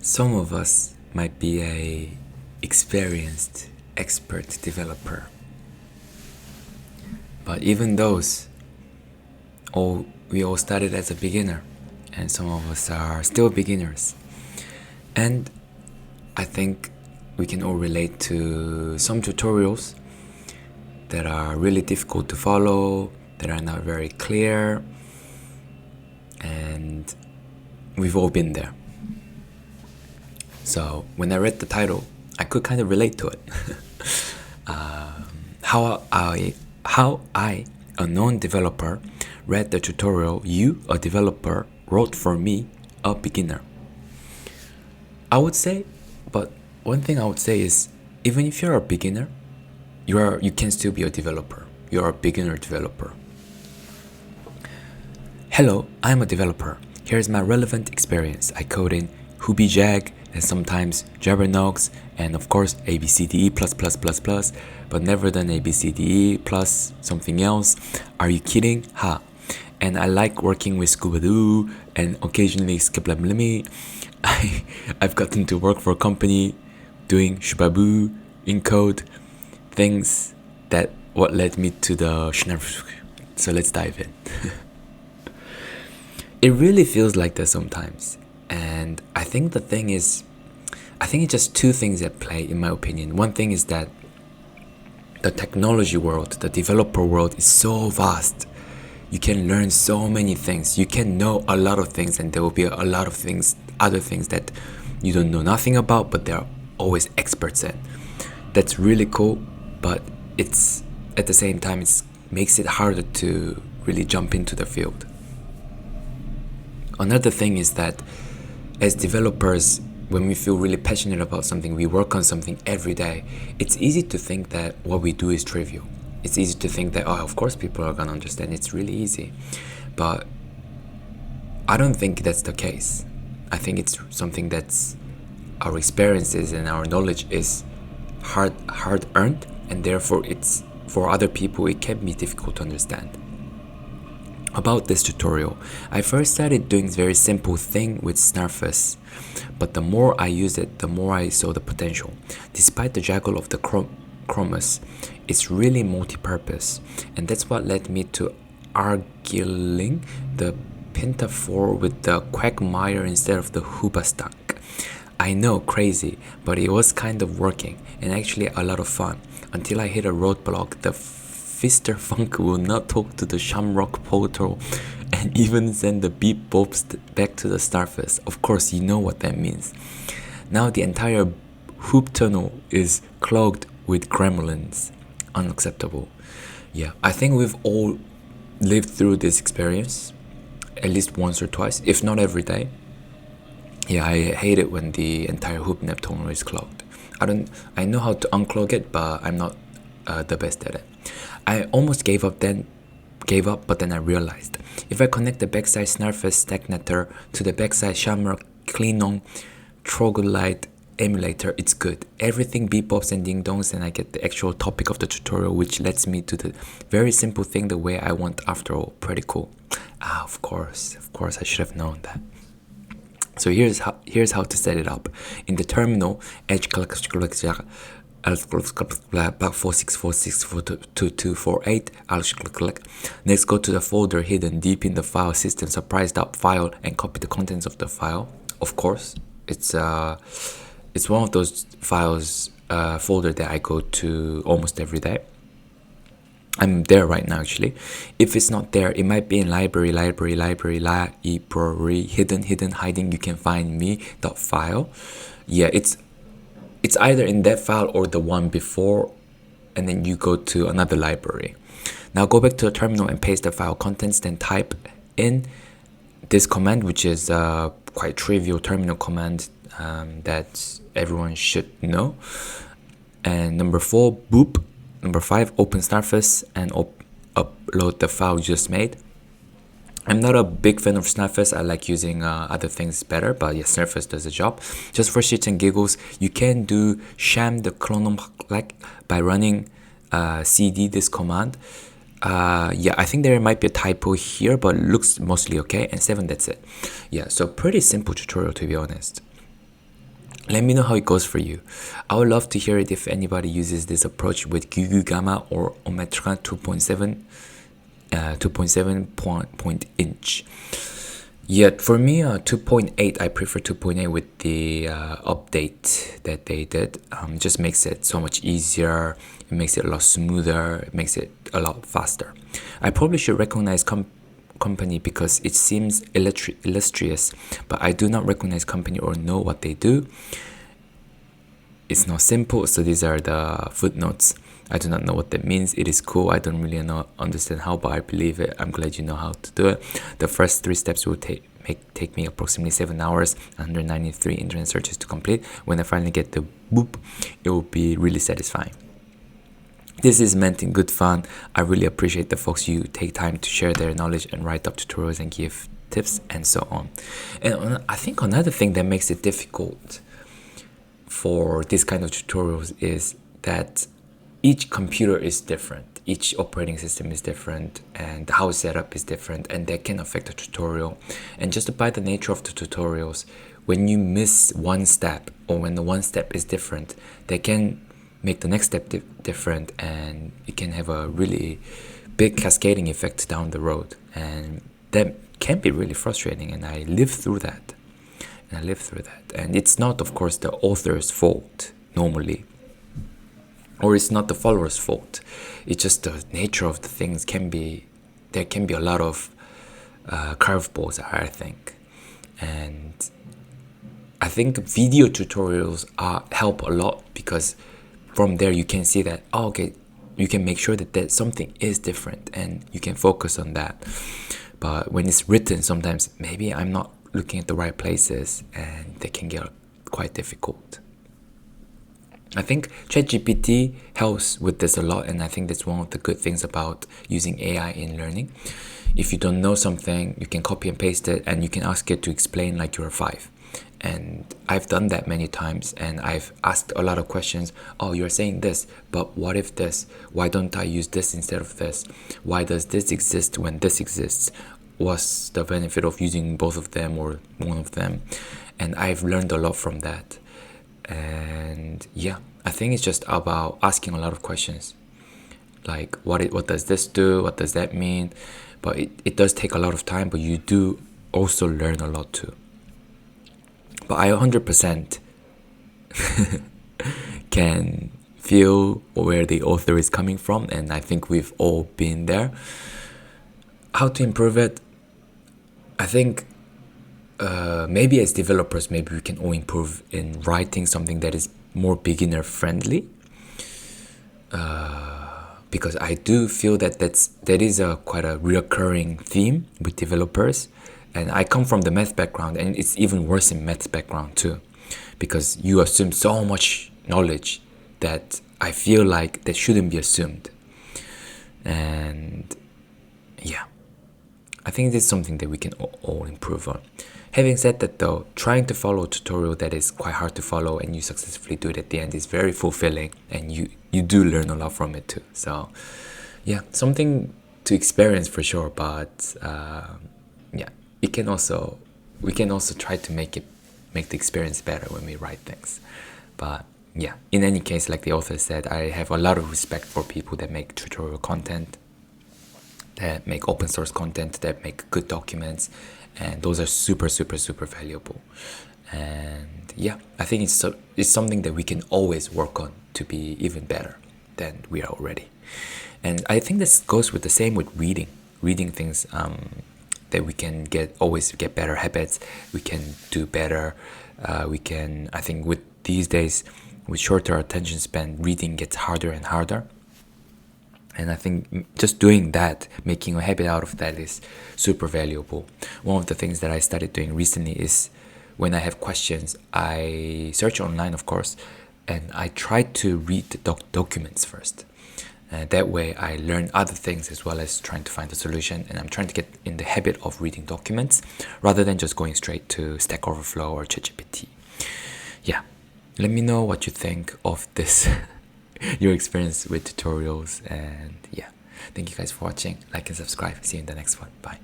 Some of us might be a experienced expert developer, but even those, we all started as a beginner, and some of us are still beginners. And I think we can all relate to some tutorials that are really difficult to follow, that are not very clear, and we've all been there. So when I read the title, I could kind of relate to it. How I, a non-developer, read the tutorial you, a developer, wrote for me, a beginner. But one thing I would say is, even if you're a beginner, you can still be a developer. You're a beginner developer. Hello, I'm a developer. Here's my relevant experience. I code in HubiJag and sometimes Jabbernogs and of course ABCDE++++, but never done ABCDE plus something else. Are you kidding? Ha. And I like working with Scooby-Doo and occasionally Skiblablimi. I've gotten to work for a company doing Shubabu, encode, things that what led me to the So let's dive in. It really feels like that sometimes. And I think it's just two things at play in my opinion. One thing is that the technology world, the developer world is so vast. You can learn so many things. You can know a lot of things, and there will be a lot of things, other things that you don't know nothing about, but they're always experts in. That's really cool, but it's at the same time it makes it harder to really jump into the field. Another thing is that as developers, when we feel really passionate about something, we work on something every day, it's easy to think that what we do is trivial. It's easy to think that, of course people are gonna understand. It's really easy. But I don't think that's the case. I think it's something that's our experiences and our knowledge is hard earned, and therefore it's for other people it can be difficult to understand. About this tutorial, I first started doing this very simple thing with Snarfus, but the more I used it, the more I saw the potential. Despite the jaggle of the Chromus, it's really multi-purpose, and that's what led me to arguing the Pentaphore with the Quagmire instead of the Hoobastank. I know, crazy, but it was kind of working, and actually a lot of fun, until I hit a roadblock. The Fister Funk will not talk to the Shamrock Portal and even send the beep bops back to the Starfest. Of course, you know what that means. Now the entire hoop tunnel is clogged with gremlins. Unacceptable. Yeah, I think we've all lived through this experience at least once or twice, if not every day. Yeah, I hate it when the entire hoop nap tunnel is clogged. I know how to unclog it, but I'm not the best at it. I almost gave up, but then I realized if I connect the backside Snarfus Stagnator to the backside Shamrock Klingon Troglodyte emulator, it's good. Everything beep-bops and ding-dongs, and I get the actual topic of the tutorial, which lets me to the very simple thing the way I want after all. Pretty cool. Of course, I should have known that. So here's how to set it up. In the terminal, edge 4646422248. Next, go to the folder hidden deep in the file system surprise.file and copy the contents of the file. Of course, it's one of those files folder that I go to almost every day. I'm there right now actually. If it's not there, it might be in library, hidden, hiding. You can find me.file. Yeah, it's either in that file or the one before, and then you go to another library. Now go back to the terminal and paste the file contents, then type in this command, which is a quite trivial terminal command that everyone should know. And number 4, boop. Number 5, open Snarfus and upload the file you just made. I'm not a big fan of Snarfus. I like using other things better, but yeah, Snarfus does the job. Just for shits and giggles, you can do sham the clonum by running cd this command. Yeah, I think there might be a typo here, but it looks mostly okay. And 7, that's it. Yeah, so pretty simple tutorial to be honest. Let me know how it goes for you. I would love to hear it if anybody uses this approach with Gugu Gamma or Ometra 2.7 point inch. Yet for me, 2.8, I prefer 2.8 with the update that they did. Just makes it so much easier. It makes it a lot smoother. It makes it a lot faster. I probably should recognize company because it seems illustrious, but I do not recognize company or know what they do. It's not simple, so these are the footnotes. I do not know what that means. It is cool. I don't really understand how, but I believe it. I'm glad you know how to do it. The first 3 steps will take me approximately 7 hours, 193 internet searches to complete. When I finally get the boop, it will be really satisfying. This is meant in good fun. I really appreciate the folks who take time to share their knowledge and write up tutorials and give tips and so on. And I think another thing that makes it difficult for this kind of tutorials is that each computer is different, each operating system is different, and how it's set up is different, and that can affect the tutorial. And just by the nature of the tutorials, when you miss one step or when the one step is different, they can make the next step different, and it can have a really big cascading effect down the road, and that can be really frustrating. And I lived through that. And it's not, of course, the author's fault normally, or it's not the follower's fault. It's just the nature of the things there can be a lot of curveballs, I think. And I think video tutorials help a lot, because from there you can see that, okay, you can make sure that something is different and you can focus on that. But when it's written, sometimes maybe I'm not looking at the right places, and they can get quite difficult. I think ChatGPT helps with this a lot, and I think that's one of the good things about using AI in learning. If you don't know something, you can copy and paste it, and you can ask it to explain like you're 5. And I've done that many times, and I've asked a lot of questions. Oh, you're saying this, but what if this? Why don't I use this instead of this? Why does this exist when this exists? What's the benefit of using both of them or one of them? And I've learned a lot from that. And yeah, I think it's just about asking a lot of questions, like what does this do, what does that mean? But it does take a lot of time, but you do also learn a lot too. But I 100% can feel where the author is coming from, and I think we've all been there. How to improve it? I think maybe as developers, maybe we can all improve in writing something that is more beginner friendly, because I do feel that that is quite a recurring theme with developers. And I come from the math background, and it's even worse in math background too, because you assume so much knowledge that I feel like that shouldn't be assumed. And yeah, I think this is something that we can all improve on. Having said that though, trying to follow a tutorial that is quite hard to follow and you successfully do it at the end is very fulfilling, and you do learn a lot from it too. So yeah, something to experience for sure, but yeah, we can also try to make the experience better when we write things. But yeah, in any case, like the author said, I have a lot of respect for people that make tutorial content, that make open source content, that make good documents, and those are super, super, super valuable. And yeah, I think it's something that we can always work on to be even better than we are already. And I think this goes with the same with reading things, that we can always get better habits. We can do better. I think with these days, with shorter attention span, reading gets harder and harder. And I think just doing that, making a habit out of that, is super valuable. One of the things that I started doing recently is, when I have questions, I search online, of course, and I try to read the documents first. That way I learn other things as well as trying to find the solution, and I'm trying to get in the habit of reading documents rather than just going straight to Stack Overflow or ChatGPT. Yeah, let me know what you think of this, your experience with tutorials, and yeah, thank you guys for watching. Like and subscribe. See you in the next one. Bye.